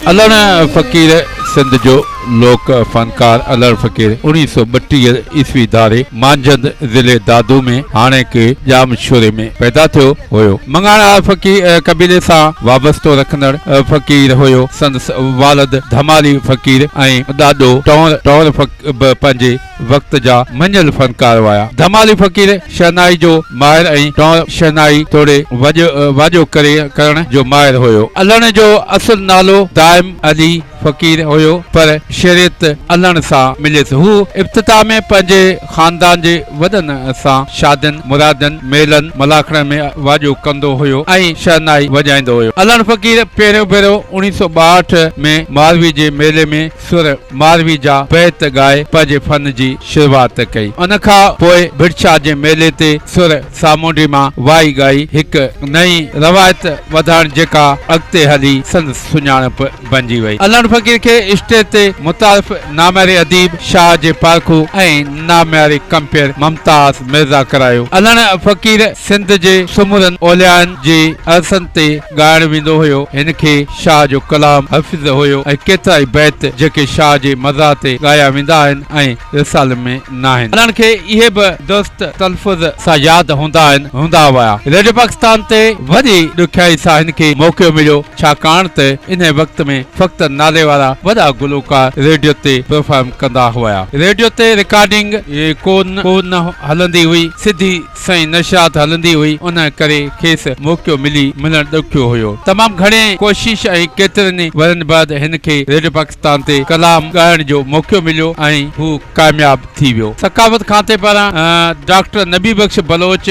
अलण फ़क़ीर सिंध जो लोक फनकार अलण फ़क़ीर 1932 ईस्वी धारे मांझंद ज़िले दादू में हाणे के जामशोरे में पैदा थियो हुयो। मंगाणा फ़क़ीर कबीले सां वाबस्तो रखंदड़ फ़क़ीर हुयो। संदस वालिद धमाली फ़क़ीर ऐं ॾाॾो टौर पंहिंजे वक़्त जा मञल फनकार हुआ। धमाली फ़क़ीर शहनाई जो माहिर ऐं टौर शहनाई तोड़े वाजो करण जो माहिर हुयो। अलण जो असुल नालो दाइम अली फ़क़ीर हुयो पर शरीयत अलण सां मिलियसि। हू इब्तिदा में पंहिंजे ख़ानदान जे वॾनि सां शादियुनि मुरादनि मेलनि मलाखड़नि में वाजो कंदो हुयो ऐं शहनाई वॼाईंदो हुयो। अलण फ़क़ीर पहिरियों भेरो 1962 में मारवी जे मेले में सुर मारवी जा बैत ॻाए पंहिंजे फन जी शुरूआत कई। उन खां पोइ भिड़छा जे मेले ते सुर सामूंडी मां वाई ॻाई हिकु नई रवायत वधाइण जेका अॻिते हली संदसि सुञाणप बणिजी वई। अलण फ़क़ीर खे स्टेज ते मुतारिफ़ नाम्यारे अदीब शाह जे पारखू ऐं नाम्यारे कंपेयर मुमताज़ मिर्ज़ा करायो। अलण फ़क़ीर सिंध जे सुमुरनि ओलियानि जे अरसनि ते ॻाइण वेंदो हुयो। हिन खे शाह जो कलाम हफ़िज़ हुयो ऐं केतिरा ई बैत जेके शाह जे मज़ा ते ॻाया वेंदा आहिनि ऐं रिसाल में न आहिनि। अलण खे इहे बि दुरुस्त तलफ़ुज़ सां यादि हूंदा हुआ। रेडियो पाकिस्तान ते वॾी ॾुखियाई सां हिन खे मौक़ो मिलियो छाकाणि त इन वक़्त में फ़क़्ति नाले वारा वॾा गुलकार रेडियो ते परफॉर्म कंदा हुआ। रेडियो ते रिकॉर्डिंग कोन हलंदी हुई, सिधी सही नशरात हलंदी हुई। उन करे खेसि मौक़ो मिलण ॾुखियो हुयो। तमामु घणे कोशिश ऐं केतिरनि वरनि बाद हिन खे रेडियो पाकिस्तान ते कलाम ॻाइण जो मौक़ो मिलियो ऐं हू कामयाब थी वियो। सकावत खाते पारां डॉक्टर नबी बख्श बलोच,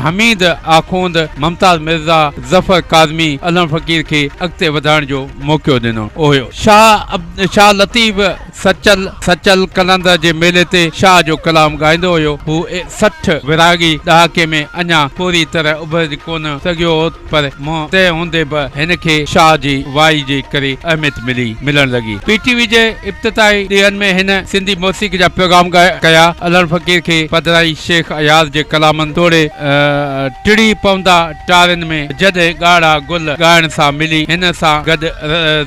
हमीद आखूंद, मुमताज़ मिर्ज़ा, ज़फ़र काज़मी अलण फ़क़ीर खे अॻिते वधाइण जो मौक़ो ॾिनो हुयो। शाह लतीफ़ सचल कलंदर जे मेले ते शाह जो कलाम ॻाईंदो हुयो। हू 60 विरागी ॾहाके में अञा पूरी तरह उभर कोन सघियो हो पर तंहिं हूंदे बि हिन खे शाह जी वाई जे करे अहमियत मिलण लॻी। पीटीवी जे इब्तिदाई ॾींहनि में हिन सिंधी मौसीक़ी जा प्रोग्राम कया। अलण फ़क़ीर खे पदराई शेख अयाज़ जे कलामनि तोड़े टिड़ी पवंदा टारनि में जॾहिं ॻाढ़ा गुल ॻाइण सां मिली हिन सां गॾु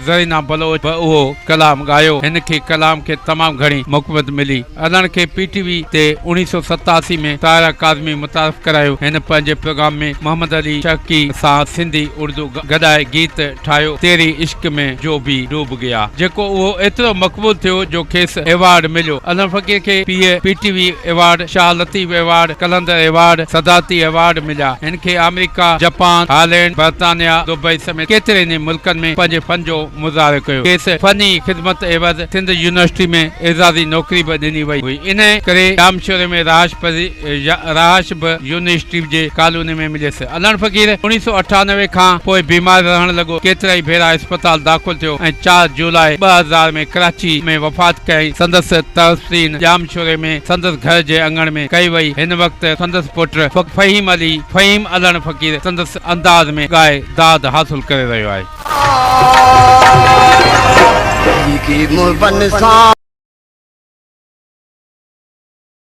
ज़रीना बलोच बि उहो कलाम ॻायो। हिन खे कलाम खे तमामु घणी मुक़बत मिली। अलण खे पीटीवी ते 1987 में तारा काज़मी मुतारिफ़ करायो। हिन पंहिंजे प्रोग्राम में मोहम्मद अली शकी सां सिंधी उर्दू गॾाए गीत ठाहियो तेरी इश्क में जो भी डूब गया, जेको उहो एतिरो मक़बूल थियो जो खेसि एवार्ड मिलियो। अलण फ़क़ीर खे PTV award, Shah Latif award, Qalandar award, सदाती एवार्ड मिलिया। हिन खे अमेरिका, जापान, हालैंड, बर्तानिया, दुबई समेत केतिरे ई मुल्कनि में पंहिंजे फन जो मुज़ाहिरो कयो। खेसि फनी ख़िदमत एवज़ सिंध यूनिवर्सिटी में एज़ाज़ी नौकरी बि ॾिनी वई हुई। इन करे जामशोरे में रहाश बि यूनिवर्सिटी जे कॉलोनी में मिलियसि। अलण फ़क़ीर 1998 खां पोइ बीमार रहण लॻो। केतिरा ई भेरा अस्पताल दाख़िल थियो ऐं 4 जुलाई 2000 में कराची में वफ़ात कई। संदसि तस्वीर जामशोरे में संदसि घर जे अंगण में कई वई। हिन वक़्तु संदसि पुट फ़हीम अलण फ़क़ीर संदसि अंदाज़ में ॻाए दाद हासिल करे रहियो आहे।